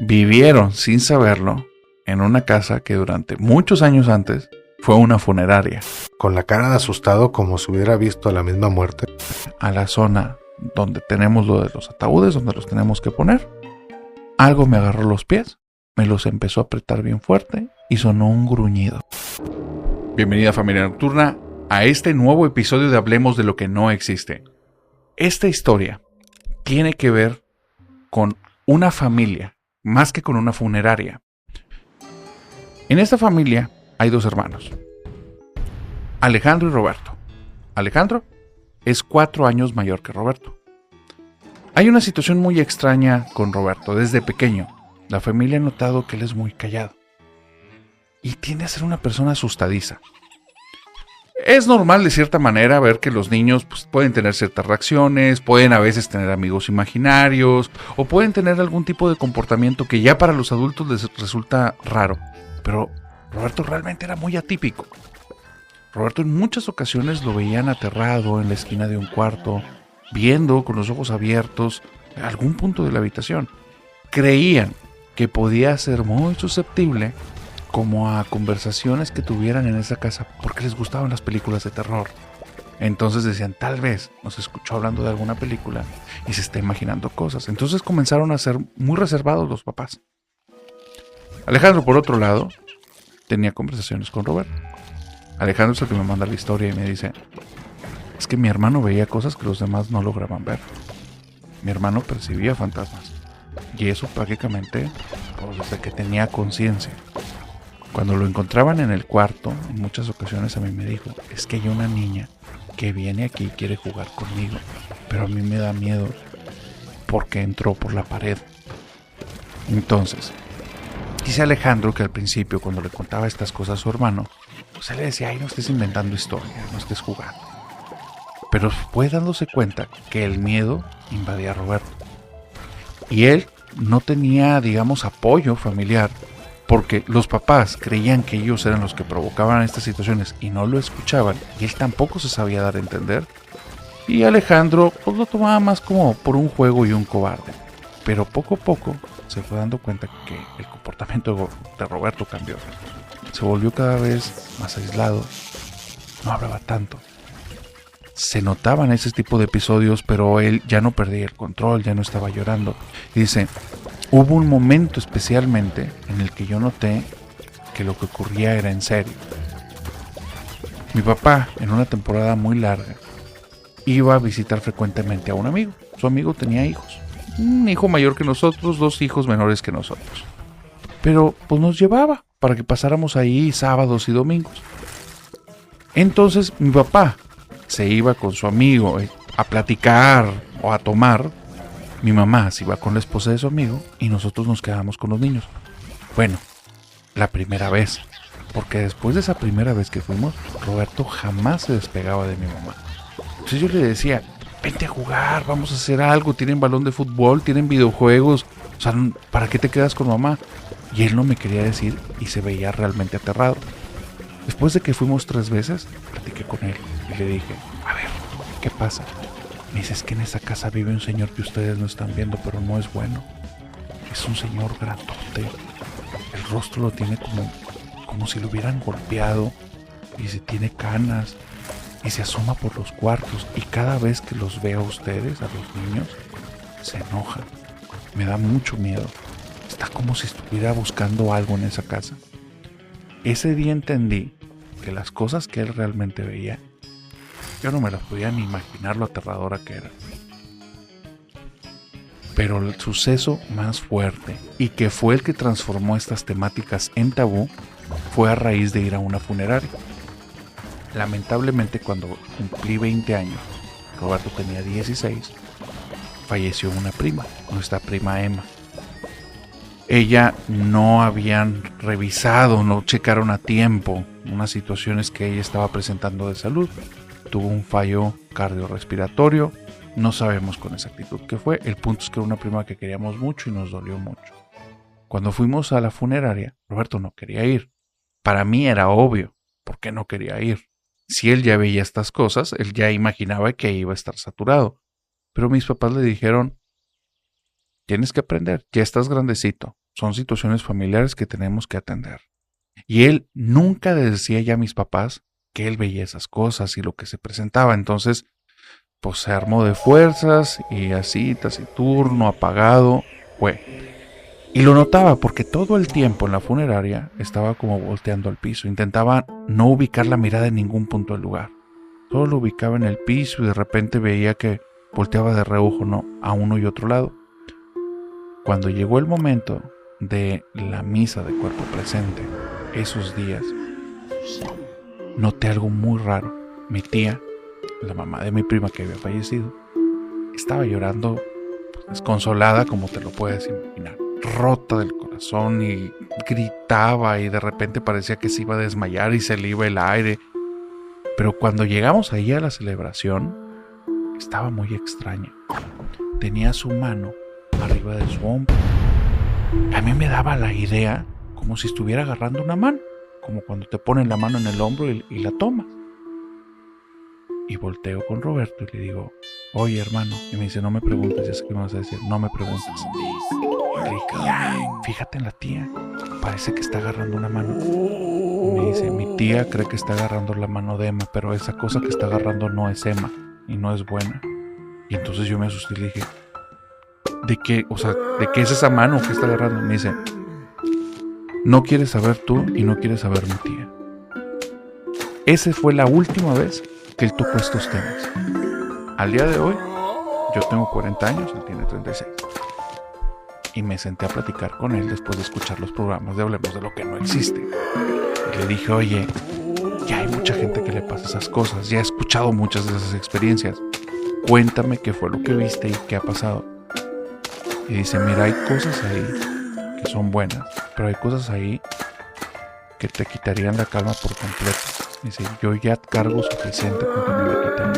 vivieron sin saberlo en una casa que durante muchos años antes fue una funeraria. Con la cara de asustado como si hubiera visto a la misma muerte. A la zona donde tenemos lo de los ataúdes, donde los tenemos que poner, algo me agarró los pies, me los empezó a apretar bien fuerte y sonó un gruñido. Bienvenida, familia nocturna, a este nuevo episodio de Hablemos de lo que no existe. Esta historia tiene que ver con una familia, más que con una funeraria. En esta familia hay dos hermanos, Alejandro y Roberto. Alejandro es 4 años mayor que Roberto. Hay una situación muy extraña con Roberto. Desde pequeño, la familia ha notado que él es muy callado y tiende a ser una persona asustadiza. Es normal de cierta manera ver que los niños pueden tener ciertas reacciones, pueden a veces tener amigos imaginarios o pueden tener algún tipo de comportamiento que ya para los adultos les resulta raro. Pero Roberto realmente era muy atípico. Roberto en muchas ocasiones lo veían aterrado en la esquina de un cuarto, viendo con los ojos abiertos a algún punto de la habitación. Creían que podía ser muy susceptible como a conversaciones que tuvieran en esa casa porque les gustaban las películas de terror. Entonces decían, tal vez nos escuchó hablando de alguna película y se está imaginando cosas. Entonces comenzaron a ser muy reservados los papás. Alejandro, por otro lado, tenía conversaciones con Roberto. Alejandro es el que me manda la historia y me dice, es que mi hermano veía cosas que los demás no lograban ver. Mi hermano percibía fantasmas. Y eso prácticamente desde que tenía conciencia. Cuando lo encontraban en el cuarto, en muchas ocasiones a mí me dijo, es que hay una niña que viene aquí y quiere jugar conmigo, pero a mí me da miedo porque entró por la pared. Entonces, dice Alejandro que al principio cuando le contaba estas cosas a su hermano, pues él le decía, ay, no estés inventando historias, no estés jugando. Pero fue dándose cuenta que el miedo invadía a Roberto. Y él no tenía, digamos, apoyo familiar, porque los papás creían que ellos eran los que provocaban estas situaciones y no lo escuchaban, y él tampoco se sabía dar a entender. Y Alejandro pues lo tomaba más como por un juego y un cobarde. Pero poco a poco se fue dando cuenta que el comportamiento de Roberto cambió. Se volvió cada vez más aislado, no hablaba tanto. Se notaban ese tipo de episodios, pero él ya no perdía el control, ya no estaba llorando. Y dice, hubo un momento especialmente en el que yo noté que lo que ocurría era en serio. Mi papá, en una temporada muy larga, iba a visitar frecuentemente a un amigo. Su amigo tenía hijos. Un hijo mayor que nosotros, 2 hijos menores que nosotros. Pero pues nos llevaba para que pasáramos ahí sábados y domingos. Entonces mi papá se iba con su amigo a platicar o a tomar. Mi mamá se iba con la esposa de su amigo y nosotros nos quedábamos con los niños. Bueno, la primera vez, porque después de esa primera vez que fuimos, Roberto jamás se despegaba de mi mamá. Entonces yo le decía, vente a jugar, vamos a hacer algo, tienen balón de fútbol, tienen videojuegos, o sea, ¿para qué te quedas con mamá? Y él no me quería decir y se veía realmente aterrado. Después de que fuimos 3 veces, platiqué con él y le dije, a ver, ¿qué pasa? Me dice, es que en esa casa vive un señor que ustedes no están viendo, pero no es bueno. Es un señor grandote. El rostro lo tiene como si lo hubieran golpeado. Y se tiene canas. Y se asoma por los cuartos. Y cada vez que los veo a ustedes, a los niños, se enoja. Me da mucho miedo. Está como si estuviera buscando algo en esa casa. Ese día entendí que las cosas que él realmente veía, yo no me las podía ni imaginar lo aterradora que era. Pero el suceso más fuerte, y que fue el que transformó estas temáticas en tabú, fue a raíz de ir a una funeraria. Lamentablemente, cuando cumplí 20 años, Roberto tenía 16, falleció una prima, nuestra prima Emma. Ella no habían revisado, no checaron a tiempo unas situaciones que ella estaba presentando de salud. Tuvo un fallo cardiorrespiratorio, no sabemos con exactitud qué fue. El punto es que era una prima que queríamos mucho y nos dolió mucho. Cuando fuimos a la funeraria, Roberto no quería ir. Para mí era obvio por qué no quería ir. Si él ya veía estas cosas, él ya imaginaba que iba a estar saturado. Pero mis papás le dijeron, tienes que aprender, ya estás grandecito, son situaciones familiares que tenemos que atender. Y él nunca le decía ya a mis papás que él veía esas cosas y lo que se presentaba. Entonces, pues se armó de fuerzas y así, taciturno, apagado, fue. Y lo notaba porque todo el tiempo en la funeraria estaba como volteando al piso. Intentaba no ubicar la mirada en ningún punto del lugar. Solo lo ubicaba en el piso y de repente veía que volteaba de reojo, ¿no?, a uno y otro lado. Cuando llegó el momento de la misa de cuerpo presente, esos días, noté algo muy raro. Mi tía, la mamá de mi prima que había fallecido, estaba llorando, pues, desconsolada, como te lo puedes imaginar, rota del corazón, y gritaba y de repente parecía que se iba a desmayar y se le iba el aire. Pero cuando llegamos ahí a la celebración, estaba muy extraña. Tenía su mano arriba de su hombro. A mí me daba la idea como si estuviera agarrando una mano, como cuando te ponen la mano en el hombro y la tomas. Y volteo con Roberto y le digo, oye, hermano. Y me dice, no me preguntes, ya sé que me vas a decir, no me preguntes. Y le dije, ya, fíjate en la tía, parece que está agarrando una mano. Y me dice, mi tía cree que está agarrando la mano de Emma, pero esa cosa que está agarrando no es Emma y no es buena. Y entonces yo me asusté y le dije, ¿de qué? O sea, ¿de qué es esa mano que está agarrando? Y me dice, no quieres saber tú y no quieres saber mi tía. Esa fue la última vez que él tocó estos temas. Al día de hoy, yo tengo 40 años, él tiene 36. Y me senté a platicar con él después de escuchar los programas de Hablemos de lo que no existe. Y le dije, oye, ya hay mucha gente que le pasa esas cosas, ya he escuchado muchas de esas experiencias. Cuéntame qué fue lo que viste y qué ha pasado. Y dice, mira, hay cosas ahí que son buenas, pero hay cosas ahí que te quitarían la calma por completo. Dice, yo ya cargo suficiente con que me la quiten.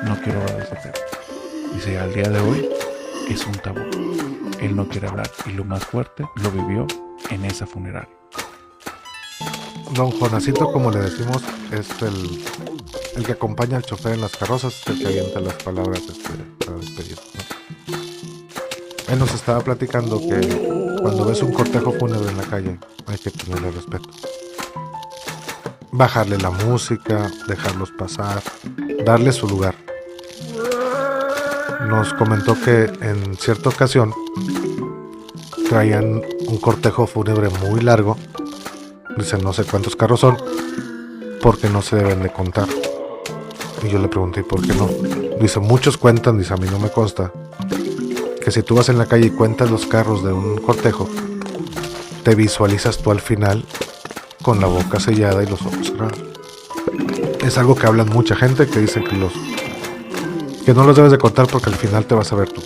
No quiero hablar de ese tema. Dice, al día de hoy es un tabú. Él no quiere hablar. Y lo más fuerte lo vivió en esa funeraria. Don Jonasito, como le decimos, es el que acompaña al chofer en las carrozas, el que avienta las palabras para despedir, ¿no? Él nos estaba platicando que cuando ves un cortejo fúnebre en la calle hay que tenerle respeto. Bajarle la música, dejarlos pasar, darle su lugar. Nos comentó que en cierta ocasión traían un cortejo fúnebre muy largo. Dice, no sé cuántos carros son, porque no se deben de contar. Y yo le pregunté, ¿por qué no? Dice, muchos cuentan, dice, a mí no me consta, que si tú vas en la calle y cuentas los carros de un cortejo, te visualizas tú al final con la boca sellada y los ojos cerrados. Es algo que hablan mucha gente, que dicen que no los debes de contar porque al final te vas a ver tú.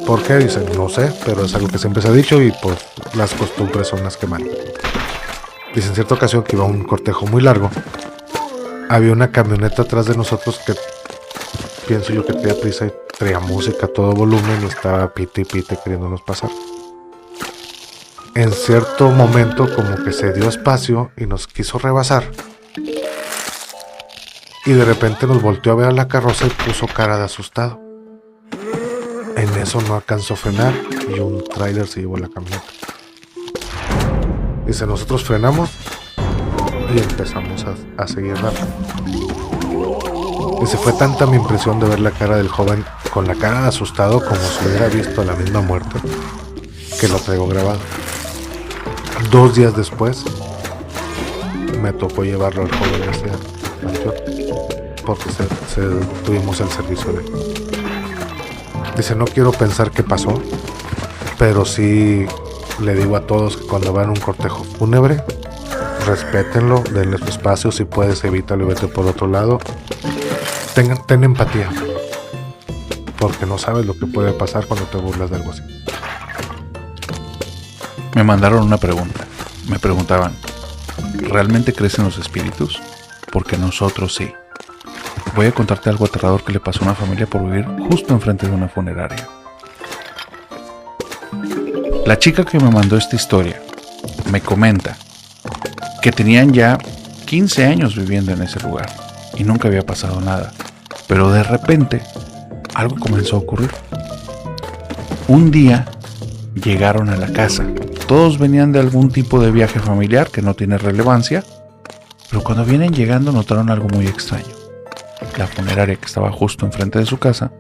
¿Por qué? Dicen, no sé, pero es algo que siempre se ha dicho y pues las costumbres son las que mandan. Dice, en cierta ocasión que iba un cortejo muy largo, había una camioneta atrás de nosotros que pienso yo que traía prisa y traía música a todo volumen y estaba pite y pite queriéndonos pasar. En cierto momento como que se dio espacio y nos quiso rebasar. Y de repente nos volteó a ver a la carroza y puso cara de asustado. En eso no alcanzó a frenar y un tráiler se llevó la camioneta. Dice, nosotros frenamos y empezamos a seguir rápido. Dice, fue tanta mi impresión de ver la cara del joven con la cara de asustado como si hubiera visto la misma muerte, que lo traigo grabado. 2 días después me tocó llevarlo al joven hacia Panteón porque tuvimos el servicio de él. Dice, no quiero pensar qué pasó, pero sí le digo a todos que cuando van a un cortejo fúnebre, respétenlo, denle su espacio, si puedes evítalo y vete por otro lado. Ten empatía, porque no sabes lo que puede pasar cuando te burlas de algo así. Me mandaron una pregunta. Me preguntaban, ¿realmente crees en los espíritus? Porque nosotros sí. Voy a contarte algo aterrador que le pasó a una familia por vivir justo enfrente de una funeraria. La chica que me mandó esta historia me comenta que tenían ya 15 años viviendo en ese lugar y nunca había pasado nada, pero de repente algo comenzó a ocurrir. Un día llegaron a la casa Todos venían de algún tipo de viaje familiar que no tiene relevancia, pero cuando vienen llegando notaron algo muy extraño. La funeraria que estaba justo enfrente de su casa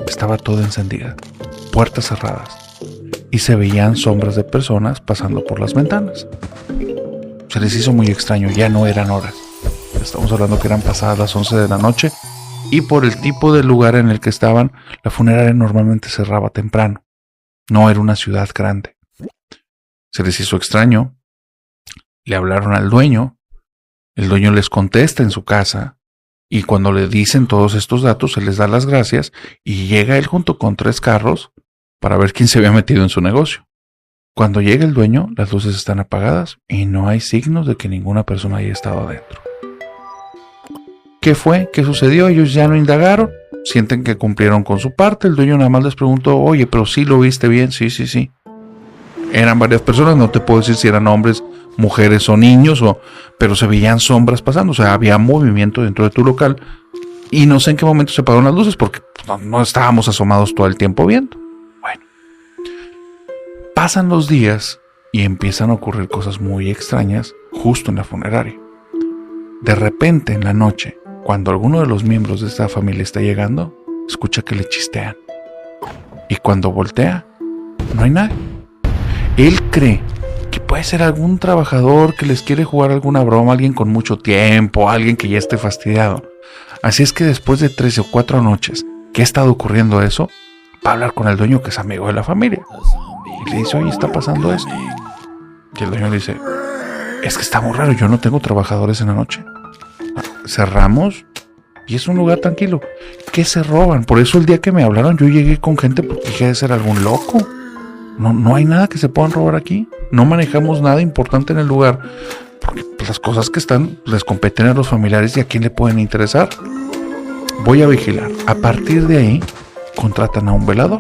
estaba toda encendida, puertas cerradas, y se veían sombras de personas pasando por las ventanas. Se les hizo muy extraño, ya no eran horas. Estamos hablando que eran pasadas las 11 de la noche, y por el tipo de lugar en el que estaban, la funeraria normalmente cerraba temprano. No era una ciudad grande. Se les hizo extraño. Le hablaron al dueño. El dueño les contesta en su casa. Y cuando le dicen todos estos datos, se les da las gracias. Y llega él junto con 3 carros para ver quién se había metido en su negocio. Cuando llega el dueño, las luces están apagadas y no hay signos de que ninguna persona haya estado adentro. ¿Qué fue? ¿Qué sucedió? Ellos ya no indagaron. Sienten que cumplieron con su parte. El dueño nada más les preguntó, oye, pero sí lo viste bien. Sí. Eran varias personas, no te puedo decir si eran hombres, mujeres o niños, pero se veían sombras pasando, o sea, había movimiento dentro de tu local. Y no sé en qué momento se apagaron las luces porque no estábamos asomados todo el tiempo viendo. Bueno, pasan los días y empiezan a ocurrir cosas muy extrañas justo en la funeraria. De repente, en la noche, cuando alguno de los miembros de esta familia está llegando, escucha que le chistean. Y cuando voltea, no hay nadie. Él cree que puede ser algún trabajador que les quiere jugar alguna broma, alguien con mucho tiempo, alguien que ya esté fastidiado. Así es que después de 3 o 4 noches que ha estado ocurriendo eso, va a hablar con el dueño, que es amigo de la familia. Y le dice, oye, está pasando esto. Y el dueño le dice, es que está muy raro, yo no tengo trabajadores en la noche. Cerramos y es un lugar tranquilo. ¿Qué se roban? Por eso el día que me hablaron yo llegué con gente porque dije de ser algún loco. No hay nada que se puedan robar aquí. No manejamos nada importante en el lugar. Porque pues, las cosas que están les competen a los familiares y a quién le pueden interesar. Voy a vigilar. A partir de ahí, contratan a un velador.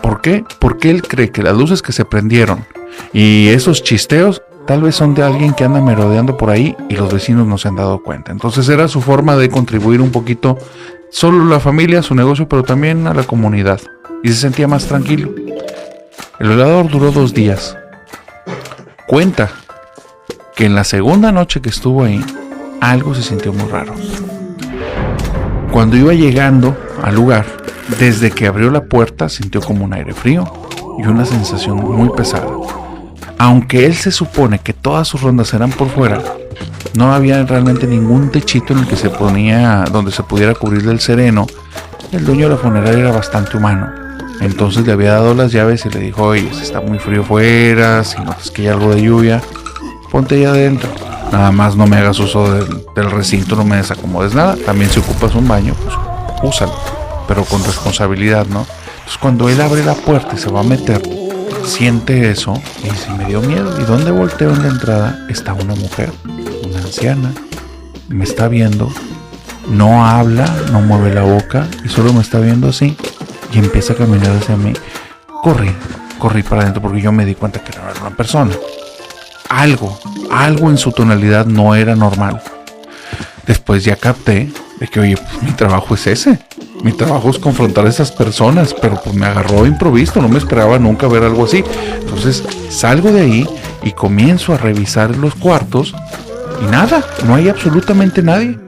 ¿Por qué? Porque él cree que las luces que se prendieron y esos chisteos tal vez son de alguien que anda merodeando por ahí y los vecinos no se han dado cuenta. Entonces era su forma de contribuir un poquito, solo a la familia, a su negocio, pero también a la comunidad. Y se sentía más tranquilo. El velador duró 2 días. Cuenta que en la segunda noche que estuvo ahí, algo se sintió muy raro. Cuando iba llegando al lugar, desde que abrió la puerta, sintió como un aire frío y una sensación muy pesada. Aunque él se supone que todas sus rondas eran por fuera, no había realmente ningún techito en el que se ponía, donde se pudiera cubrir del sereno. El dueño de la funeraria era bastante humano. Entonces le había dado las llaves y le dijo, oye, está muy frío fuera, si notas que hay algo de lluvia, ponte ahí adentro. Nada más no me hagas uso del recinto, no me desacomodes nada. También si ocupas un baño, pues úsalo, pero con responsabilidad, ¿no? Entonces cuando él abre la puerta y se va a meter, siente eso y dice, me dio miedo. Y donde volteo en la entrada está una mujer, una anciana, me está viendo, no habla, no mueve la boca y solo me está viendo así. Y empieza a caminar hacia mí. Corrí para adentro porque yo me di cuenta que no era una persona. Algo en su tonalidad no era normal. Después ya capté de que, oye, pues mi trabajo es ese. Mi trabajo es confrontar a esas personas, pero pues me agarró improviso, no me esperaba nunca ver algo así. Entonces salgo de ahí y comienzo a revisar los cuartos y nada, no hay absolutamente nadie.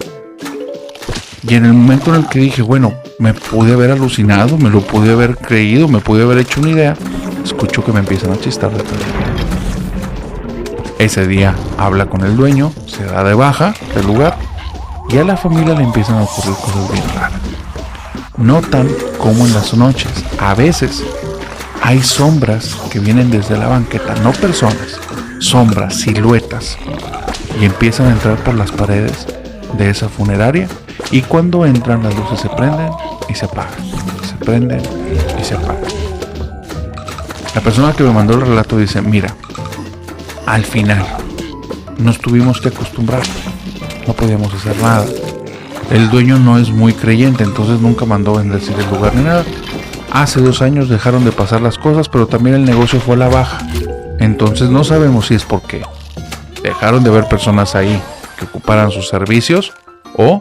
Y en el momento en el que dije, bueno, me pude haber alucinado, me lo pude haber creído, me pude haber hecho una idea, escucho que me empiezan a chistar de todo. Ese día habla con el dueño, se da de baja del lugar y a la familia le empiezan a ocurrir cosas bien raras. Notan cómo en las noches, a veces, hay sombras que vienen desde la banqueta, no personas, sombras, siluetas, y empiezan a entrar por las paredes de esa funeraria. Y cuando entran, las luces se prenden y se apagan, se prenden y se apagan. La persona que me mandó el relato dice, mira, al final nos tuvimos que acostumbrar, no podíamos hacer nada. El dueño no es muy creyente, entonces nunca mandó bendecir el lugar ni nada. Hace 2 años dejaron de pasar las cosas, pero también el negocio fue a la baja. Entonces no sabemos si es porque dejaron de haber personas ahí que ocuparan sus servicios o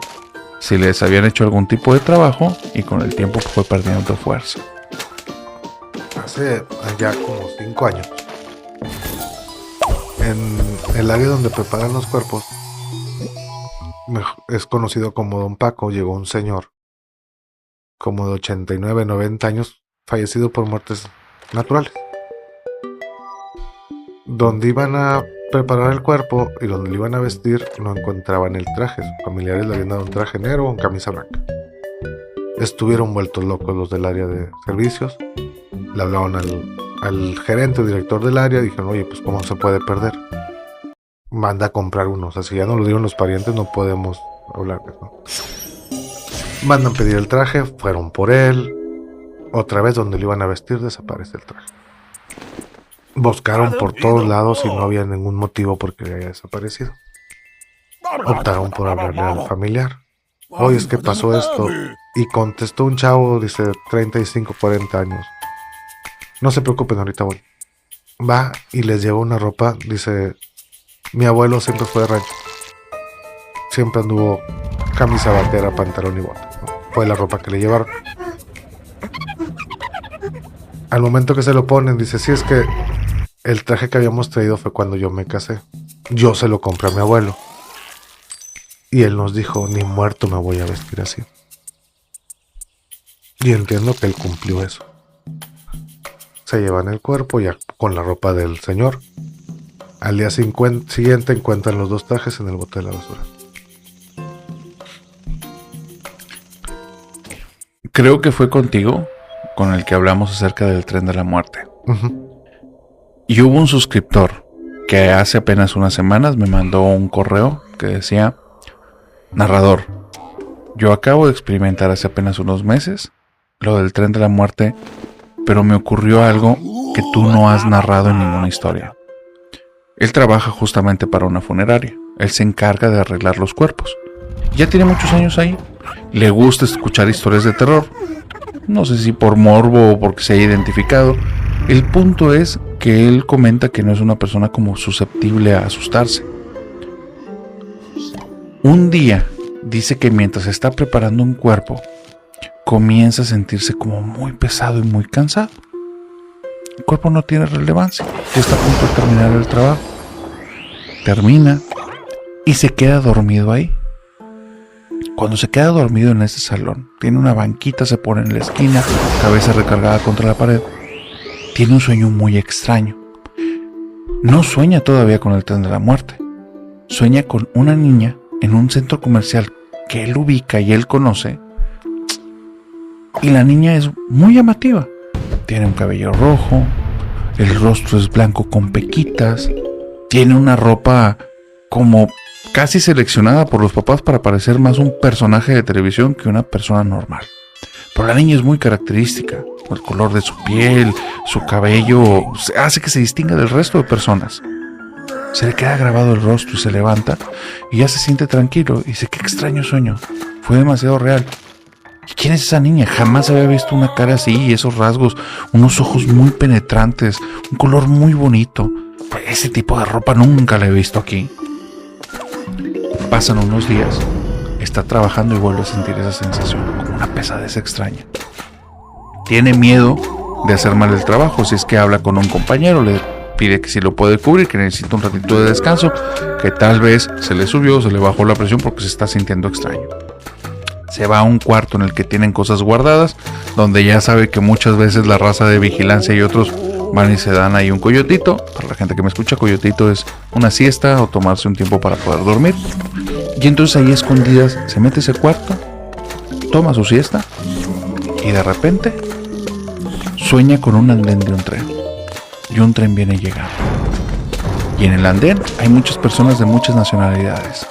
si les habían hecho algún tipo de trabajo y con el tiempo fue perdiendo fuerza. Hace ya como 5 años En el área donde preparan los cuerpos, es conocido como Don Paco, llegó un señor como de 89, 90 años, fallecido por muertes naturales. Donde iban a preparar el cuerpo y donde lo iban a vestir, no encontraban el traje. Sus familiares le habían dado un traje negro con camisa blanca. Estuvieron vueltos locos los del área de servicios. Le hablaron al gerente o director del área. Dijeron, oye, pues ¿cómo se puede perder? Manda a comprar uno. O sea, si ya no lo dieron los parientes, no podemos hablar de eso. Mandan pedir el traje, fueron por él. Otra vez donde lo iban a vestir, desaparece el traje. Buscaron por todos lados y no había ningún motivo por qué haya desaparecido. Optaron por hablarle al familiar. Oye, es que pasó esto. Y contestó un chavo, dice, 35, 40 años. No se preocupen, ahorita voy. Va y les lleva una ropa, dice, mi abuelo siempre fue de rancho. Siempre anduvo camisa vaquera, pantalón y botas, ¿no? Fue la ropa que le llevaron. Al momento que se lo ponen, dice, sí, es que el traje que habíamos traído fue cuando yo me casé. Yo se lo compré a mi abuelo. Y él nos dijo, ni muerto me voy a vestir así. Y entiendo que él cumplió eso. Se llevan el cuerpo ya con la ropa del señor. Al día siguiente encuentran los dos trajes en el bote de la basura. Creo que fue contigo con el que hablamos acerca del tren de la muerte. Uh-huh. Y hubo un suscriptor que hace apenas unas semanas me mandó un correo que decía: narrador, yo acabo de experimentar hace apenas unos meses lo del tren de la muerte, pero me ocurrió algo que tú no has narrado en ninguna historia. Él trabaja justamente para una funeraria. Él se encarga de arreglar los cuerpos. Ya tiene muchos años ahí. Le gusta escuchar historias de terror. No sé si por morbo o porque se haya identificado. El punto es que él comenta que no es una persona como susceptible a asustarse. Un día dice que mientras está preparando un cuerpo, comienza a sentirse como muy pesado y muy cansado. El cuerpo no tiene relevancia. Ya está a punto de terminar el trabajo. Termina y se queda dormido ahí. Cuando se queda dormido en ese salón, tiene una banquita, se pone en la esquina, cabeza recargada contra la pared. Tiene un sueño muy extraño. No sueña todavía con el tren de la muerte. Sueña con una niña en un centro comercial que él ubica y él conoce. Y la niña es muy llamativa. Tiene un cabello rojo, el rostro es blanco con pequitas, tiene una ropa como casi seleccionada por los papás para parecer más un personaje de televisión que una persona normal. Pero la niña es muy característica. El color de su piel, su cabello, hace que se distinga del resto de personas. Se le queda grabado el rostro y se levanta y ya se siente tranquilo y dice: qué extraño sueño, fue demasiado real. ¿Y quién es esa niña? Jamás había visto una cara así y esos rasgos, unos ojos muy penetrantes, un color muy bonito. Ese tipo de ropa nunca la he visto aquí. Pasan unos días, está trabajando y vuelve a sentir esa sensación, como una pesadez extraña. Tiene miedo de hacer mal el trabajo, si es que habla con un compañero, le pide que si lo puede cubrir, que necesita un ratito de descanso, que tal vez se le subió, se le bajó la presión porque se está sintiendo extraño. Se va a un cuarto en el que tienen cosas guardadas, donde ya sabe que muchas veces la raza de vigilancia y otros van y se dan ahí un coyotito. Para la gente que me escucha, coyotito es una siesta o tomarse un tiempo para poder dormir. Y entonces ahí escondidas se mete a ese cuarto, toma su siesta y de repente sueña con un andén de un tren. Y un tren viene llegando. Y en el andén hay muchas personas de muchas nacionalidades.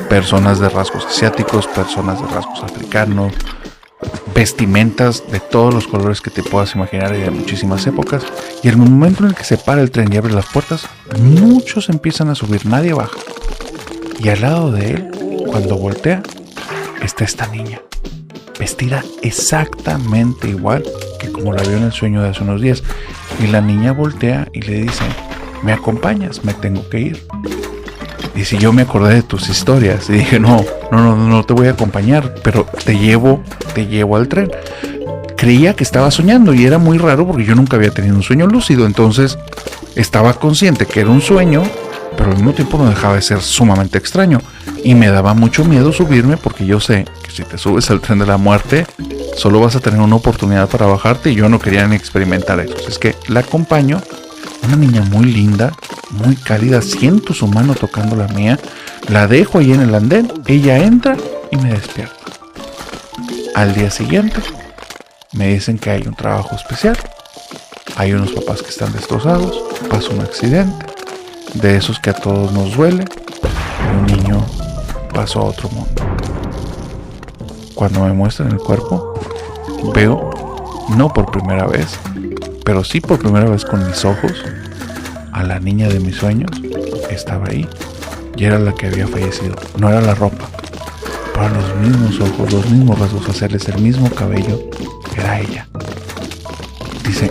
Personas de rasgos asiáticos, personas de rasgos africanos, vestimentas de todos los colores que te puedas imaginar y de muchísimas épocas. Y en el momento en el que se para el tren y abre las puertas, muchos empiezan a subir, nadie baja. Y al lado de él, cuando voltea, está esta niña, vestida exactamente igual que como la vio en el sueño de hace unos días. Y la niña voltea y le dice: ¿me acompañas? Me tengo que ir. Y si yo me acordé de tus historias y dije: no te voy a acompañar, pero te llevo al tren. Creía que estaba soñando y era muy raro porque yo nunca había tenido un sueño lúcido. Entonces Estaba consciente que era un sueño, pero al mismo tiempo no dejaba de ser sumamente extraño. Y me daba mucho miedo subirme porque yo sé que si te subes al tren de la muerte, solo vas a tener una oportunidad para bajarte y yo no quería ni experimentar eso. Es que la acompaño, una niña muy linda, muy cálida, siento su mano tocando la mía, la dejo ahí en el andén, ella entra y me despierta. Al día siguiente me dicen que hay un trabajo especial, hay unos papás que están destrozados, pasa un accidente, de esos que a todos nos duele, y un niño pasó a otro mundo. Cuando me muestran el cuerpo, veo, no por primera vez, pero sí por primera vez con mis ojos, a la niña de mis sueños. Estaba ahí y era la que había fallecido. No era la ropa, pero eran los mismos ojos, los mismos rasgos faciales, el mismo cabello. Era ella. Dice,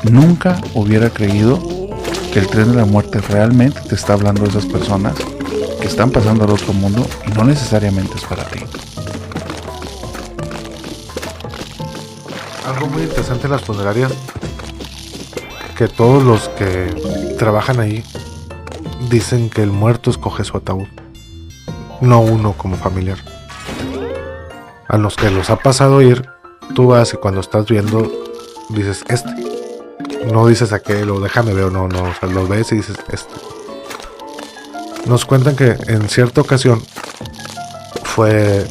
nunca hubiera creído que el tren de la muerte realmente te está hablando de esas personas que están pasando al otro mundo y no necesariamente es para ti. Algo muy interesante en las funerarias, que todos los que trabajan ahí dicen que el muerto escoge su ataúd, no uno como familiar. A los que los ha pasado ir, tú vas y cuando estás viendo dices no dices aquel o déjame ver, no, o sea, los ves y dices Nos cuentan que en cierta ocasión fue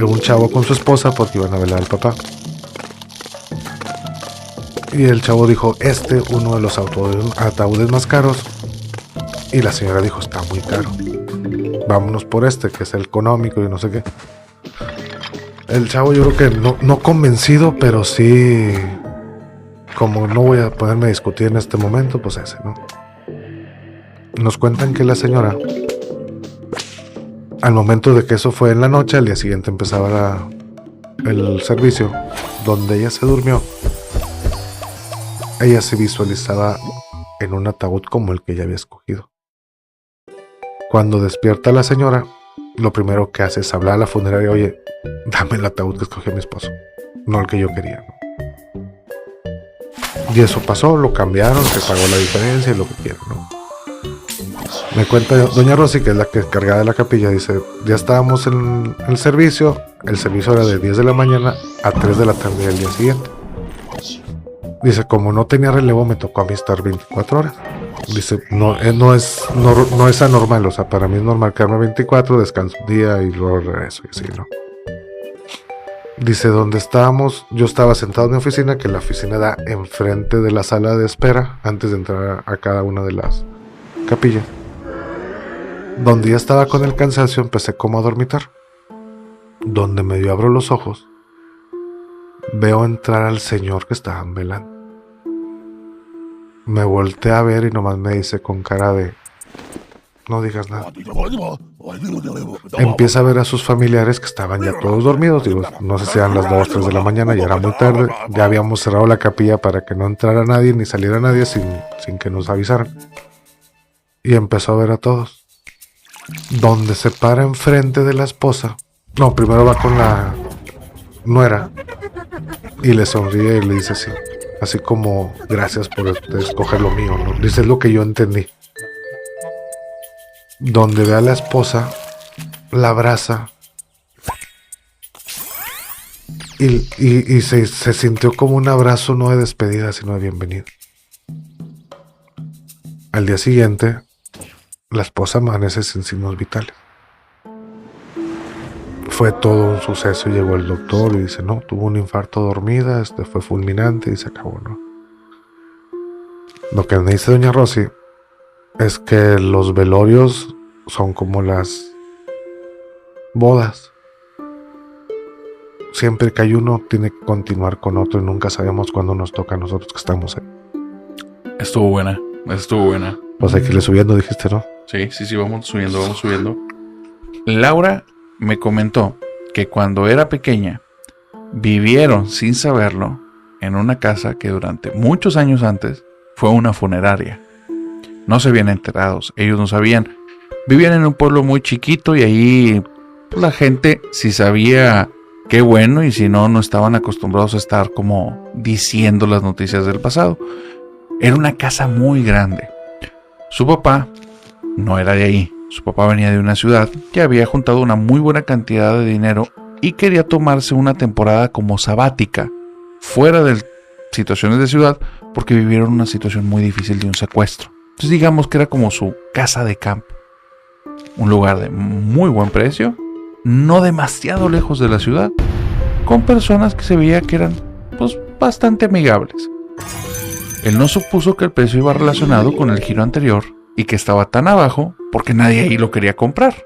un chavo con su esposa porque iban a velar al papá. Y el chavo dijo, uno de los ataúdes más caros. Y la señora dijo, está muy caro. Vámonos por que es el económico y no sé qué. El chavo yo creo que no convencido, pero sí, como no voy a ponerme a discutir en este momento, pues ¿no? Nos cuentan que la señora, al momento de que eso fue en la noche, al día siguiente empezaba el servicio, donde ella se durmió. Ella se visualizaba en un ataúd como el que ella había escogido. Cuando despierta la señora, lo primero que hace es hablar a la funeraria, oye, dame el ataúd que escogió mi esposo, no el que yo quería, ¿no? Y eso pasó, lo cambiaron, se pagó la diferencia y lo que quieran, ¿no? Me cuenta doña Rosy, que es la que encargada de la capilla, dice, ya estábamos en el servicio era de 10 de la mañana a 3 de la tarde del día siguiente. Dice, como no tenía relevo, me tocó a mí estar 24 horas. Dice, no es anormal, o sea, para mí es normal quedarme 24, descanso un día y luego regreso y así, ¿no? Dice, donde estábamos, yo estaba sentado en mi oficina, que la oficina da enfrente de la sala de espera, antes de entrar a cada una de las capillas. Donde ya estaba con el cansancio, empecé como a dormitar. Donde medio abro los ojos, veo entrar al señor que estaban velando. Me volteé a ver y nomás me dice con cara de no digas nada. Empieza a ver a sus familiares que estaban ya todos dormidos. Digo, no sé si eran las 2 o 3 de la mañana, ya era muy tarde. Ya habíamos cerrado la capilla para que no entrara nadie ni saliera nadie sin que nos avisaran. Y empezó a ver a todos. Donde se para enfrente de la esposa. No, primero va con la nuera y le sonríe y le dice así como gracias por escoger lo mío, ¿no? Dice, es lo que yo entendí. Donde ve a la esposa, la abraza y se sintió como un abrazo no de despedida sino de bienvenida. Al día siguiente la esposa amanece sin signos vitales. Fue todo un suceso. Llegó el doctor y dice, no, tuvo un infarto dormida, fue fulminante y se acabó, ¿no? Lo que me dice doña Rosy es que los velorios son como las bodas. Siempre que hay uno, tiene que continuar con otro y nunca sabemos cuándo nos toca a nosotros que estamos ahí. Estuvo buena. Pues hay que irle subiendo, dijiste, ¿no? Sí, vamos subiendo. Laura me comentó que cuando era pequeña vivieron sin saberlo en una casa que durante muchos años antes fue una funeraria. No se habían enterado, ellos no sabían. Vivían en un pueblo muy chiquito y ahí pues, la gente si sabía qué bueno y si no, no estaban acostumbrados a estar como diciendo las noticias del pasado. Era una casa muy grande. Su papá no era de ahí. Su papá venía de una ciudad que había juntado una muy buena cantidad de dinero y quería tomarse una temporada como sabática, fuera de situaciones de ciudad, porque vivieron una situación muy difícil de un secuestro. Entonces digamos que era como su casa de campo. Un lugar de muy buen precio, no demasiado lejos de la ciudad, con personas que se veía que eran pues bastante amigables. Él no supuso que el precio iba relacionado con el giro anterior y que estaba tan abajo porque nadie ahí lo quería comprar.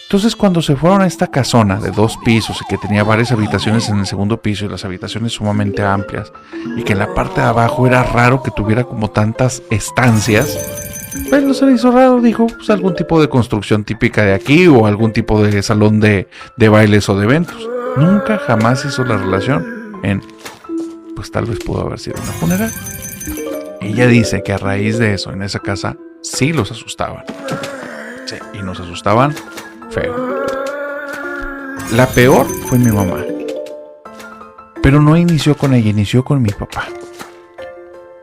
Entonces cuando se fueron a esta casona de 2 pisos y que tenía varias habitaciones en el segundo piso y las habitaciones sumamente amplias y que en la parte de abajo era raro que tuviera como tantas estancias, pues no se le hizo raro, dijo, pues algún tipo de construcción típica de aquí o algún tipo de salón de bailes o de eventos. Nunca jamás hizo la relación en, pues tal vez pudo haber sido una funeraria. Ella dice que a raíz de eso en esa casa sí los asustaban. Sí, y nos asustaban feo. La peor fue mi mamá. Pero no inició con ella, inició con mi papá.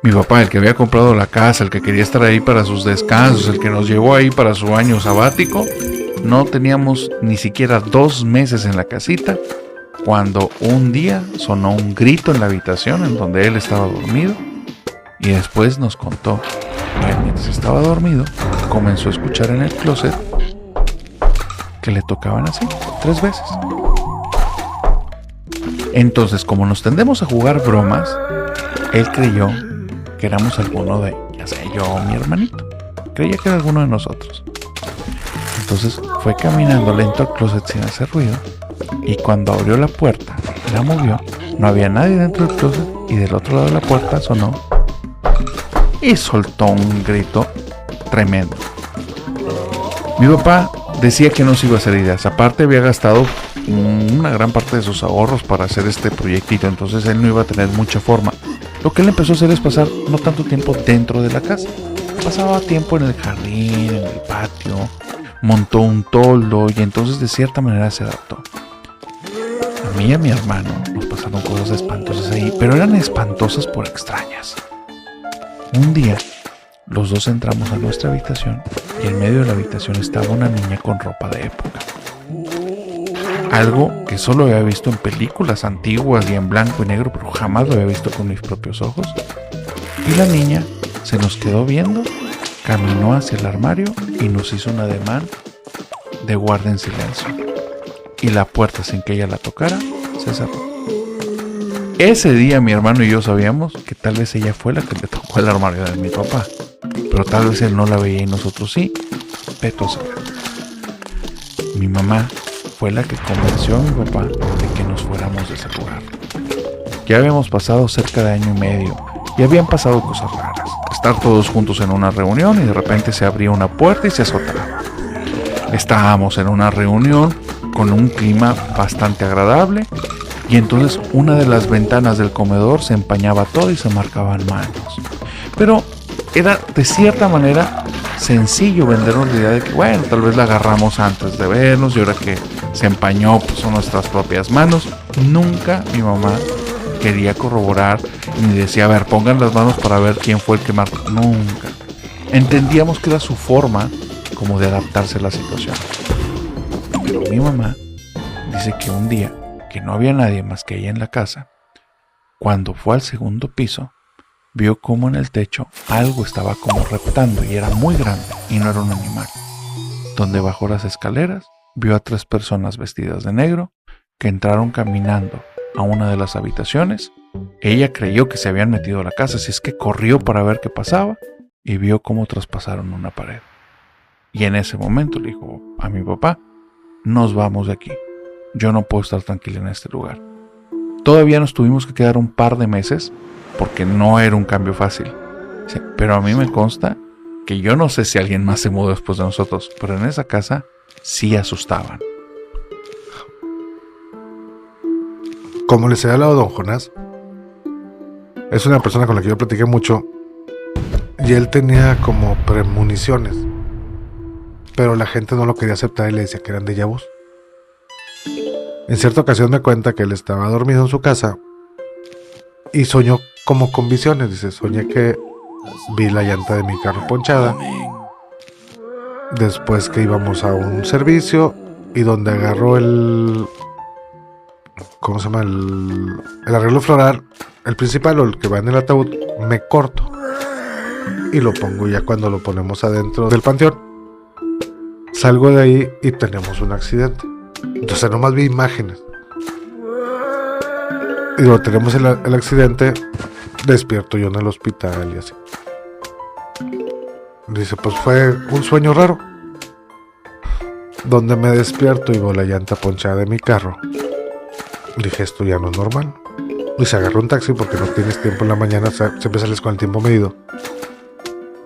Mi papá, el que había comprado la casa, el que quería estar ahí para sus descansos, el que nos llevó ahí para su año sabático, no teníamos ni siquiera 2 meses en la casita cuando un día sonó un grito en la habitación en donde él estaba dormido y después nos contó que mientras estaba dormido comenzó a escuchar en el closet que le tocaban así 3 veces. Entonces, como nos tendemos a jugar bromas, él creyó que éramos alguno de, ya sea yo o mi hermanito. Creía que era alguno de nosotros. Entonces fue caminando lento al closet sin hacer ruido y cuando abrió la puerta, la movió, no había nadie dentro del closet y del otro lado de la puerta sonó y soltó un grito tremendo. Mi papá decía que no se iba a hacer ideas. Aparte había gastado una gran parte de sus ahorros para hacer este proyectito, entonces él no iba a tener mucha forma. Lo que él empezó a hacer es pasar no tanto tiempo dentro de la casa. Pasaba tiempo en el jardín, en el patio, montó un toldo y entonces de cierta manera se adaptó. A mí y a mi hermano nos pasaron cosas espantosas ahí, pero eran espantosas por extrañas. Un día, los dos entramos a nuestra habitación y en medio de la habitación estaba una niña con ropa de época. Algo que solo había visto en películas antiguas y en blanco y negro, pero jamás lo había visto con mis propios ojos. Y la niña se nos quedó viendo, caminó hacia el armario y nos hizo un ademán de guarda en silencio. Y la puerta, sin que ella la tocara, se cerró. Ese día mi hermano y yo sabíamos que tal vez ella fue la que le tocó el armario de mi papá, pero tal vez él no la veía y nosotros sí. Veto a saber. Mi mamá fue la que convenció a mi papá de que nos fuéramos de ese lugar. Ya habíamos pasado cerca de 1 año y medio y habían pasado cosas raras. Estar todos juntos en una reunión y de repente se abría una puerta y se azotaba. Estábamos en una reunión con un clima bastante agradable y entonces una de las ventanas del comedor se empañaba todo y se marcaban manos. Pero era de cierta manera sencillo vendernos la idea de que bueno, tal vez la agarramos antes de vernos y ahora que se empañó pues son nuestras propias manos. Nunca mi mamá quería corroborar ni decía, a ver, pongan las manos para ver quién fue el que marcó. Nunca. Entendíamos que era su forma como de adaptarse a la situación. Pero mi mamá dice que un día que no había nadie más que ella en la casa, cuando fue al segundo piso, vio como en el techo algo estaba como reptando y era muy grande y no era un animal. Donde bajó las escaleras, vio a 3 personas vestidas de negro que entraron caminando a una de las habitaciones. Ella creyó que se habían metido a la casa, así es que corrió para ver qué pasaba y vio cómo traspasaron una pared. Y en ese momento le dijo a mi papá, nos vamos de aquí, yo no puedo estar tranquila en este lugar. Todavía nos tuvimos que quedar un par de meses porque no era un cambio fácil. Pero a mí me consta que yo no sé si alguien más se mudó después de nosotros, pero en esa casa sí asustaban. Como les he hablado, don Jonás es una persona con la que yo platiqué mucho y él tenía como premoniciones, pero la gente no lo quería aceptar y le decía que eran déjà vus. En cierta ocasión me cuenta que él estaba dormido en su casa Y soñó como con visiones. Dice, soñé que vi la llanta de mi carro ponchada. Después que íbamos a un servicio y donde agarró el... ¿Cómo se llama? El arreglo floral, el principal o el que va en el ataúd, me corto. Y lo pongo ya cuando lo ponemos adentro del panteón. Salgo de ahí y tenemos un accidente. Entonces nomás vi imágenes. Y luego tenemos el accidente, despierto yo en el hospital y así. Dice, pues fue un sueño raro. Donde me despierto y veo la llanta ponchada de mi carro. Dije, esto ya no es normal. Y se agarró un taxi porque no tienes tiempo en la mañana, siempre sales con el tiempo medido.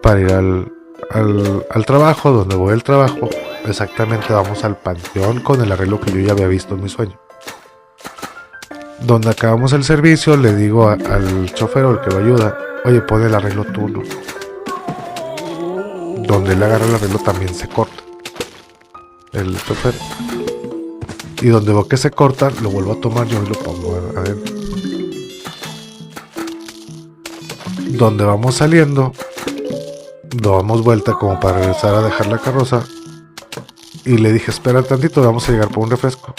Para ir al trabajo, donde voy al trabajo, exactamente vamos al panteón con el arreglo que yo ya había visto en mi sueño. Donde acabamos el servicio, le digo al chofer o el que lo ayuda, oye, pon el arreglo tú, ¿no? Donde le agarra el arreglo también se corta el chofer. Y donde veo que se corta, lo vuelvo a tomar yo y lo pongo adentro. Donde vamos saliendo, damos vuelta como para regresar a dejar la carroza. Y le dije, espera tantito, vamos a llegar por un refresco.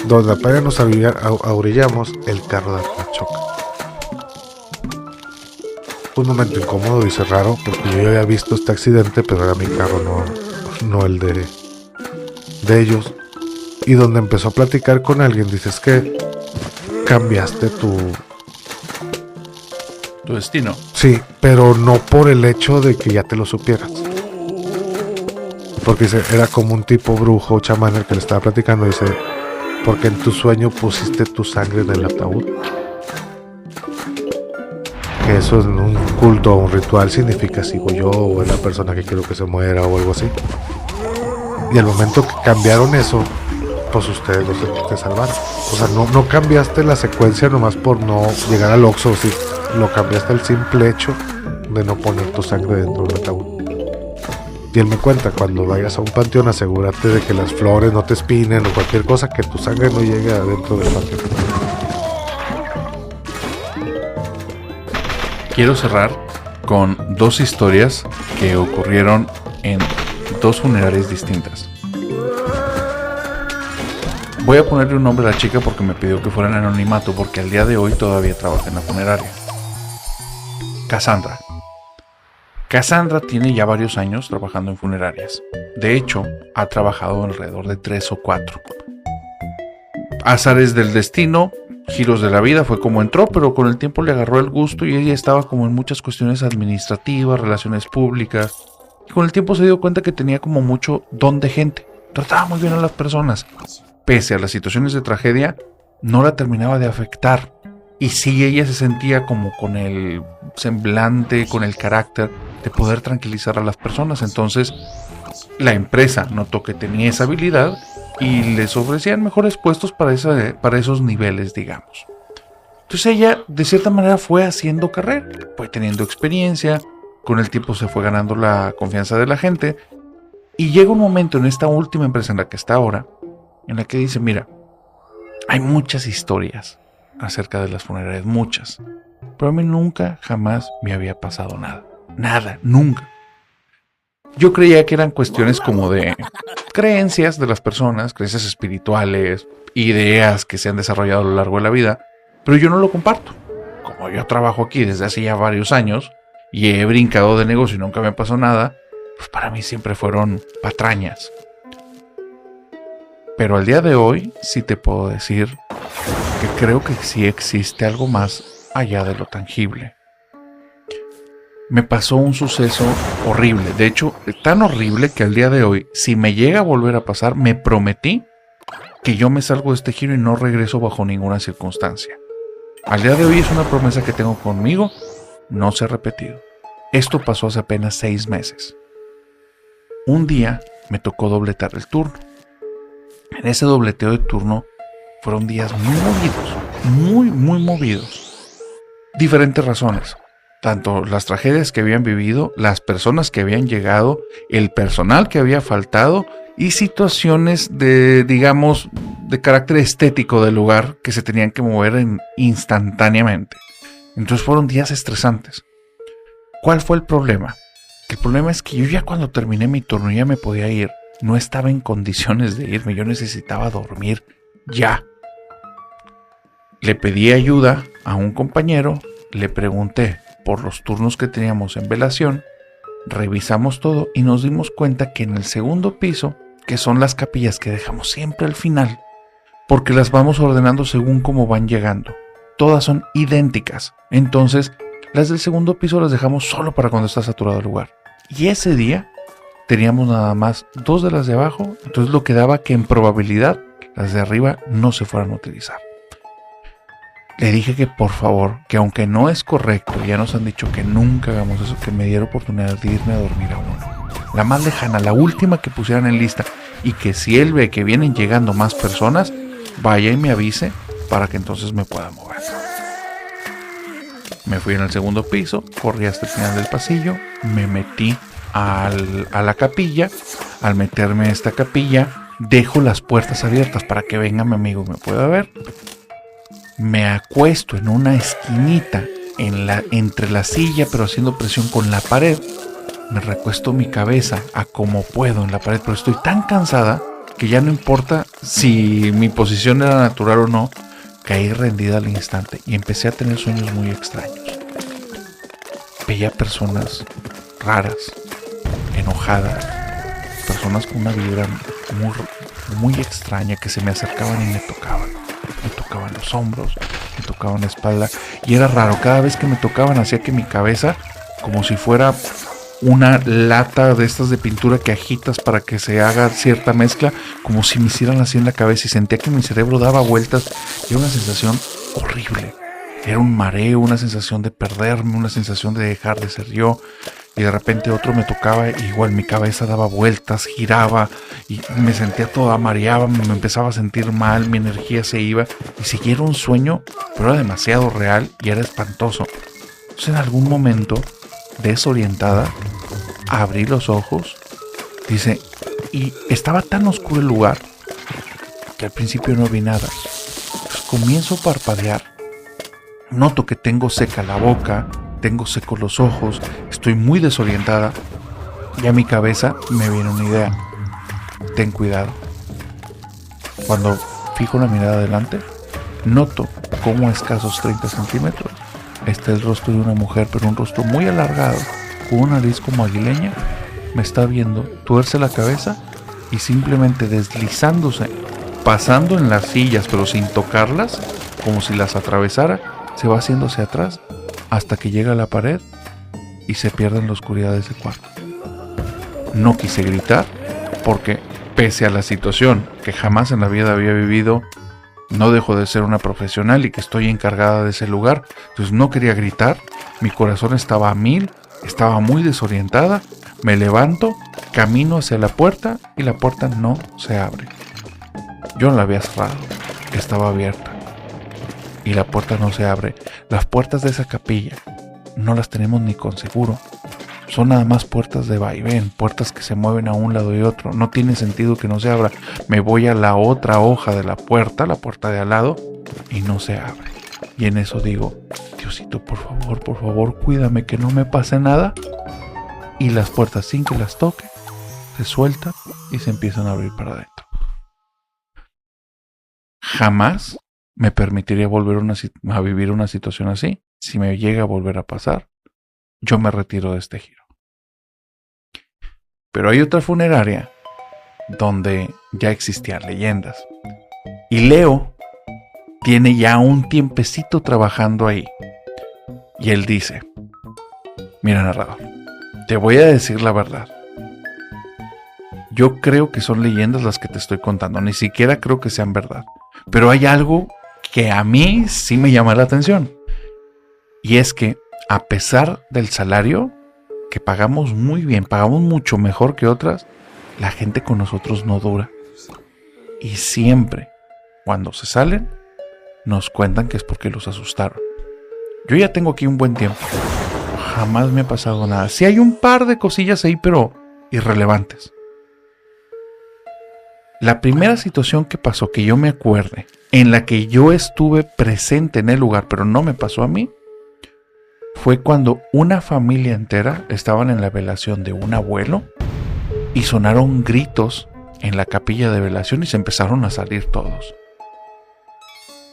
Donde apenas nos ahorillamos, el carro de la choca. Un momento incómodo, dice raro, porque yo ya había visto este accidente, pero era mi carro, no el de ellos. Y donde empezó a platicar con alguien, dices que cambiaste tu destino. Sí, pero no por el hecho de que ya te lo supieras. Porque dice, era como un tipo brujo o chamán el que le estaba platicando. Dice, porque en tu sueño pusiste tu sangre en el ataúd. Que eso en un culto o un ritual significa sigo yo o es la persona que quiero que se muera o algo así. Y al momento que cambiaron eso, pues ustedes te salvaron. O sea, no cambiaste la secuencia nomás por no llegar al Oxxo, sí. Lo cambiaste el simple hecho de no poner tu sangre dentro del ataúd. Y él me cuenta, cuando vayas a un panteón, asegúrate de que las flores no te espinen o cualquier cosa, que tu sangre no llegue adentro del panteón. Quiero cerrar con dos historias que ocurrieron en dos funerarias distintas. Voy a ponerle un nombre a la chica porque me pidió que fuera en anonimato, porque al día de hoy todavía trabaja en la funeraria. Cassandra. Cassandra tiene ya varios años trabajando en funerarias. De hecho, ha trabajado alrededor de 3 o 4. Azares del destino, giros de la vida, fue como entró, pero con el tiempo le agarró el gusto y ella estaba como en muchas cuestiones administrativas, relaciones públicas. Y con el tiempo se dio cuenta que tenía como mucho don de gente. Trataba muy bien a las personas. Pese a las situaciones de tragedia, no la terminaba de afectar. Y sí, ella se sentía como con el semblante, con el carácter de poder tranquilizar a las personas. Entonces, la empresa notó que tenía esa habilidad y les ofrecían mejores puestos para esos niveles, digamos. Entonces ella, de cierta manera, fue haciendo carrera, fue teniendo experiencia, con el tiempo se fue ganando la confianza de la gente. Y llega un momento en esta última empresa en la que está ahora, en la que dice, mira, hay muchas historias acerca de las funerarias, muchas, pero a mí nunca, jamás me había pasado nada. Nada, nunca. Yo creía que eran cuestiones como de creencias de las personas, creencias espirituales, ideas que se han desarrollado a lo largo de la vida, pero yo no lo comparto. Como yo trabajo aquí desde hace ya varios años y he brincado de negocio y nunca me pasó nada, pues para mí siempre fueron patrañas. Pero al día de hoy sí te puedo decir que creo que sí existe algo más allá de lo tangible. Me pasó un suceso horrible, de hecho tan horrible que al día de hoy, si me llega a volver a pasar, me prometí que yo me salgo de este giro y no regreso bajo ninguna circunstancia. Al día de hoy es una promesa que tengo conmigo, no se ha repetido. Esto pasó hace apenas 6 meses. Un día me tocó dobletar el turno. En ese dobleteo de turno fueron días muy movidos, muy movidos. Diferentes razones. Tanto las tragedias que habían vivido, las personas que habían llegado, el personal que había faltado y situaciones de, digamos, de carácter estético del lugar que se tenían que mover instantáneamente. Entonces fueron días estresantes. ¿Cuál fue el problema? El problema es que yo ya cuando terminé mi turno ya me podía ir. No estaba en condiciones de irme. Yo necesitaba dormir ya. Le pedí ayuda a un compañero. Le pregunté por los turnos que teníamos en velación. Revisamos todo y nos dimos cuenta que en el segundo piso, que son las capillas que dejamos siempre al final, porque las vamos ordenando según cómo van llegando. Todas son idénticas. Entonces, las del segundo piso las dejamos solo para cuando está saturado el lugar. Y ese día teníamos nada más 2 de las de abajo, entonces lo que daba que en probabilidad las de arriba no se fueran a utilizar. Le dije que por favor, que aunque no es correcto, ya nos han dicho que nunca hagamos eso, que me diera oportunidad de irme a dormir a una. La más lejana, la última que pusieran en lista, y que si él ve que vienen llegando más personas, vaya y me avise para que entonces me pueda mover. Me fui en el segundo piso, corrí hasta el final del pasillo, me metí a la capilla. Al meterme a esta capilla, dejo las puertas abiertas para que venga mi amigo y me pueda ver. Me acuesto en una esquinita entre la silla, pero haciendo presión con la pared. Me recuesto mi cabeza a como puedo en la pared, pero estoy tan cansada que ya no importa si mi posición era natural o no. Caí rendida al instante y empecé a tener sueños muy extraños. Veía personas raras, enojadas, personas con una vibra muy extraña que se me acercaban y me tocaban. Me tocaban los hombros, me tocaban la espalda y era raro. Cada vez que me tocaban hacía que mi cabeza, como si fuera una lata de estas de pintura que agitas para que se haga cierta mezcla, como si me hicieran así en la cabeza, y sentía que mi cerebro daba vueltas. Y era una sensación horrible. Era un mareo, una sensación de perderme, una sensación de dejar de ser yo. Y de repente otro me tocaba, igual mi cabeza daba vueltas, giraba y me sentía toda mareada, me empezaba a sentir mal, mi energía se iba. Y seguía, era un sueño, pero era demasiado real y era espantoso. Entonces en algún momento, desorientada, abrí los ojos, dice, y estaba tan oscuro el lugar que al principio no vi nada. Entonces comienzo a parpadear, noto que tengo seca la boca, tengo secos los ojos, estoy muy desorientada y a mi cabeza me viene una idea. Ten cuidado. Cuando fijo la mirada adelante, noto cómo a escasos 30 centímetros está el rostro de una mujer, pero un rostro muy alargado, con una nariz como aguileña. Me está viendo, tuerce la cabeza y simplemente deslizándose, pasando en las sillas pero sin tocarlas, como si las atravesara, se va haciendo hacia atrás hasta que llega a la pared y se pierde en la oscuridad de ese cuarto. No quise gritar porque, pese a la situación que jamás en la vida había vivido, no dejo de ser una profesional y que estoy encargada de ese lugar. Entonces no quería gritar, mi corazón estaba a 1000, estaba muy desorientada. Me levanto, camino hacia la puerta y la puerta no se abre. Yo no la había cerrado, estaba abierta y la puerta no se abre. Las puertas de esa capilla no las tenemos ni con seguro. Son nada más puertas de vaivén, puertas que se mueven a un lado y otro. No tiene sentido que no se abra. Me voy a la otra hoja de la puerta de al lado, y no se abre. Y en eso digo, Diosito, por favor, cuídame que no me pase nada. Y las puertas, sin que las toque, se sueltan y se empiezan a abrir para adentro. Jamás me permitiría volver a vivir una situación así. Si me llega a volver a pasar, yo me retiro de este giro. Pero hay otra funeraria donde ya existían leyendas. Y Leo tiene ya un tiempecito trabajando ahí. Y él dice, mira, narrador, te voy a decir la verdad. Yo creo que son leyendas las que te estoy contando. Ni siquiera creo que sean verdad. Pero hay algo que a mí sí me llama la atención. Y es que, a pesar del salario, que pagamos muy bien, pagamos mucho mejor que otras, la gente con nosotros no dura. Y siempre, cuando se salen, nos cuentan que es porque los asustaron. Yo ya tengo aquí un buen tiempo. Jamás me ha pasado nada. Sí hay un par de cosillas ahí, pero irrelevantes. La primera situación que pasó, que yo me acuerde, en la que yo estuve presente en el lugar, pero no me pasó a mí, fue cuando una familia entera estaban en la velación de un abuelo y sonaron gritos en la capilla de velación y se empezaron a salir todos.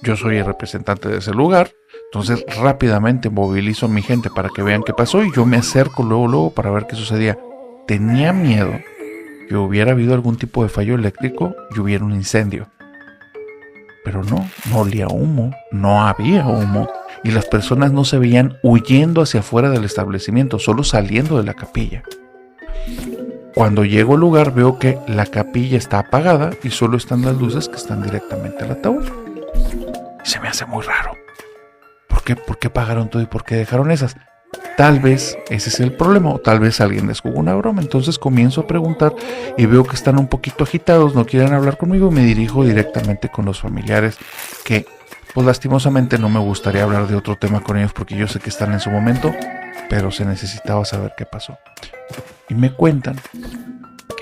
Yo soy el representante de ese lugar, entonces rápidamente movilizo a mi gente para que vean qué pasó y yo me acerco luego para ver qué sucedía. Tenía miedo que hubiera habido algún tipo de fallo eléctrico y hubiera un incendio. Pero no olía humo, no había humo y las personas no se veían huyendo hacia afuera del establecimiento, solo saliendo de la capilla. Cuando llego al lugar veo que la capilla está apagada y solo están las luces que están directamente al ataúd. Y se me hace muy raro. ¿Por qué pagaron todo y por qué dejaron esas? Tal vez ese es el problema o tal vez alguien les jugó una broma. Entonces comienzo a preguntar y veo que están un poquito agitados, no quieren hablar conmigo y me dirijo directamente con los familiares que pues lastimosamente no me gustaría hablar de otro tema con ellos porque yo sé que están en su momento, pero se necesitaba saber qué pasó. Y me cuentan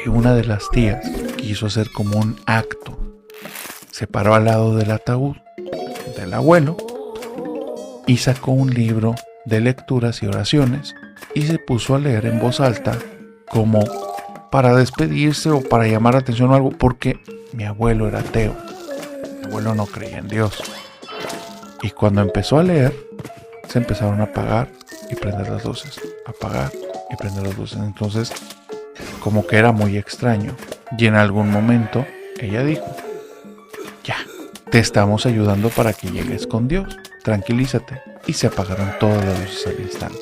que una de las tías quiso hacer como un acto. Se paró al lado del ataúd del abuelo y sacó un libro de lecturas y oraciones y se puso a leer en voz alta como para despedirse o para llamar la atención o algo, porque mi abuelo era ateo, mi abuelo no creía en Dios. Y cuando empezó a leer se empezaron a apagar y prender las luces, apagar y prender las luces. Entonces como que era muy extraño y en algún momento ella dijo: ya, te estamos ayudando para que llegues con Dios, tranquilízate. Y se apagaron todas las luces al instante.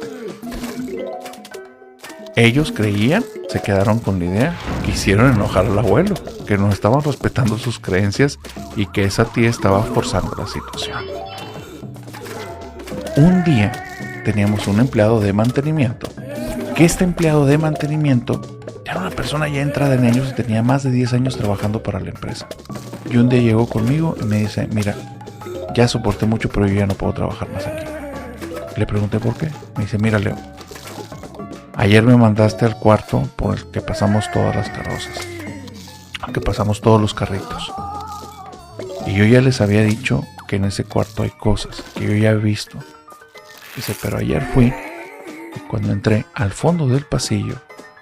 Ellos creían, se quedaron con la idea, quisieron enojar al abuelo, que no estaban respetando sus creencias y que esa tía estaba forzando la situación. Un día teníamos un empleado de mantenimiento, que este empleado de mantenimiento era una persona ya entrada en años y tenía más de 10 años trabajando para la empresa. Y un día llegó conmigo y me dice: mira, ya soporté mucho, pero yo ya no puedo trabajar más aquí. Le pregunté por qué. Me dice: mira, Leo, ayer me mandaste al cuarto por el que pasamos todas las carrozas, al que pasamos todos los carritos. Y yo ya les había dicho que en ese cuarto hay cosas que yo ya he visto. Dice: pero ayer fui y cuando entré al fondo del pasillo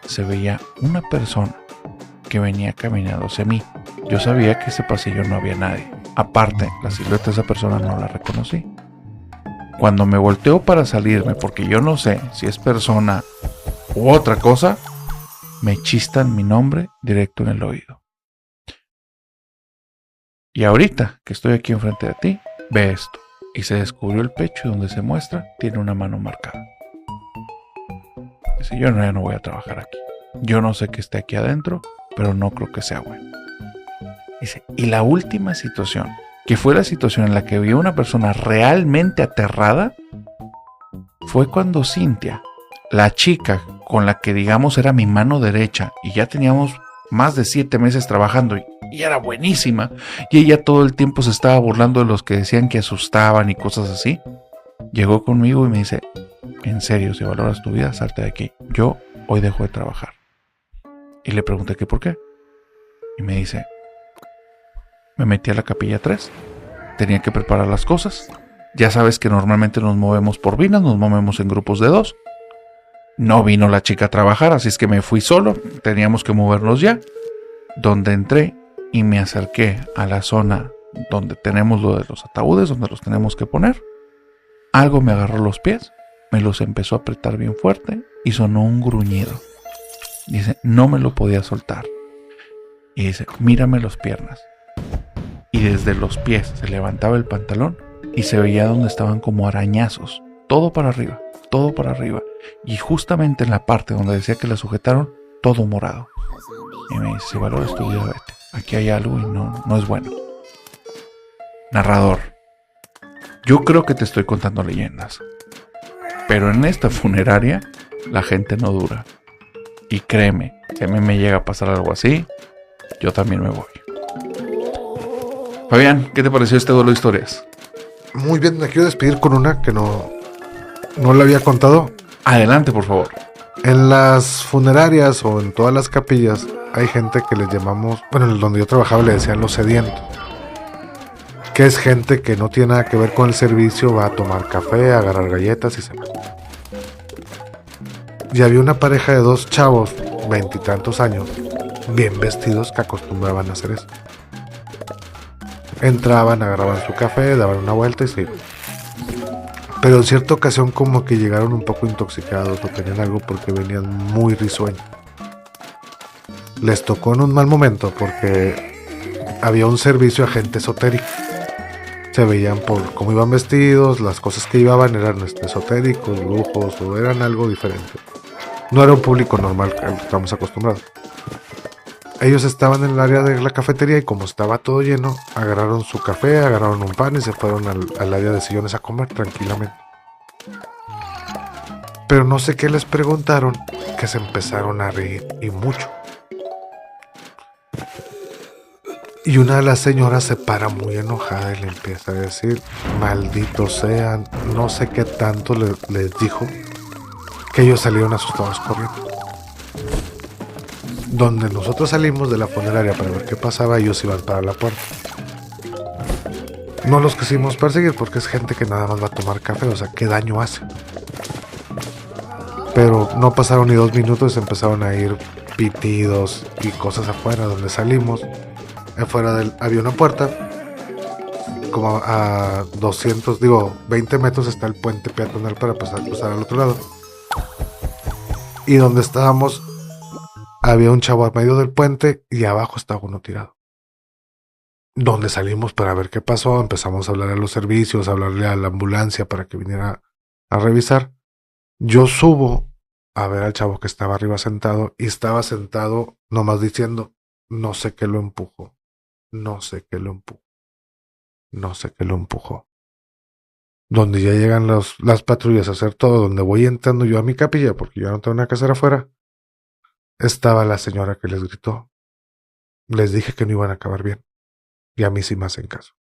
se veía una persona que venía caminando hacia mí. Yo sabía que ese pasillo no había nadie. Aparte, la silueta de esa persona no la reconocí. Cuando me volteo para salirme, porque yo no sé si es persona u otra cosa, me chistan mi nombre directo en el oído. Y ahorita que estoy aquí enfrente de ti, ve esto. Y se descubrió el pecho y donde se muestra tiene una mano marcada. Dice: yo ya no voy a trabajar aquí. Yo no sé qué esté aquí adentro, pero no creo que sea bueno. Dice: y la última situación, que fue la situación en la que vi a una persona realmente aterrada, fue cuando Cintia, la chica con la que digamos era mi mano derecha y ya teníamos más de 7 meses trabajando y era buenísima, y ella todo el tiempo se estaba burlando de los que decían que asustaban y cosas así, llegó conmigo y me dice: en serio, si valoras tu vida, salte de aquí, yo hoy dejo de trabajar. Y le pregunté que por qué, y me dice: me metí a la capilla 3, tenía que preparar las cosas. Ya sabes que normalmente nos movemos por vinas, nos movemos en grupos de 2. No vino la chica a trabajar, así es que me fui solo, teníamos que movernos ya. Donde entré y me acerqué a la zona donde tenemos lo de los ataúdes, donde los tenemos que poner, algo me agarró los pies, me los empezó a apretar bien fuerte y sonó un gruñido. Dice: no me lo podía soltar. Y dice: mírame las piernas. Y desde los pies se levantaba el pantalón y se veía donde estaban como arañazos, todo para arriba, y justamente en la parte donde decía que la sujetaron, todo morado. Y me dice: si valoras tu vida, vete, aquí hay algo y no es bueno. Narrador: yo creo que te estoy contando leyendas, pero en esta funeraria la gente no dura, y créeme, si a mí me llega a pasar algo así, yo también me voy. Fabián, ¿qué te pareció este duelo de historias? Muy bien, me quiero despedir con una que no la había contado. Adelante, por favor. En las funerarias o en todas las capillas hay gente que les llamamos, bueno, en donde yo trabajaba le decían los sedientos, que es gente que no tiene nada que ver con el servicio, va a tomar café, a agarrar galletas y se va. Y había una pareja de dos chavos, 20 y tantos años, bien vestidos, que acostumbraban a hacer eso. Entraban, agarraban su café, daban una vuelta y se iban. Pero en cierta ocasión como que llegaron un poco intoxicados o tenían algo porque venían muy risueños. Les tocó en un mal momento porque había un servicio a gente esotérica. Se veían por cómo iban vestidos, las cosas que llevaban eran esotéricos, lujos o eran algo diferente. No era un público normal al que estamos acostumbrados. Ellos estaban en el área de la cafetería y como estaba todo lleno, agarraron su café, agarraron un pan y se fueron al área de sillones a comer tranquilamente. Pero no sé qué les preguntaron, que se empezaron a reír y mucho. Y una de las señoras se para muy enojada y le empieza a decir, malditos sean, no sé qué tanto les dijo, que ellos salieron asustados corriendo. Donde nosotros salimos de la funeraria para ver qué pasaba, ellos iban para la puerta. No los quisimos perseguir porque es gente que nada más va a tomar café, o sea, ¿qué daño hace? Pero no pasaron ni 2 minutos y se empezaron a ir pitidos y cosas afuera. Donde salimos, afuera había una puerta, como a 20 metros está el puente peatonal para cruzar al otro lado. Y donde estábamos, había un chavo a medio del puente y abajo estaba uno tirado. Donde salimos para ver qué pasó, empezamos a hablar a los servicios, a hablarle a la ambulancia para que viniera a revisar. Yo subo a ver al chavo que estaba arriba sentado y estaba sentado nomás diciendo, no sé qué lo empujó, no sé qué lo empujó, no sé qué lo empujó. Donde ya llegan las patrullas a hacer todo, donde voy entrando yo a mi capilla, porque yo no tengo nada que hacer afuera, estaba la señora que les gritó. Les dije que no iban a acabar bien. Y a mí sí me hacen caso.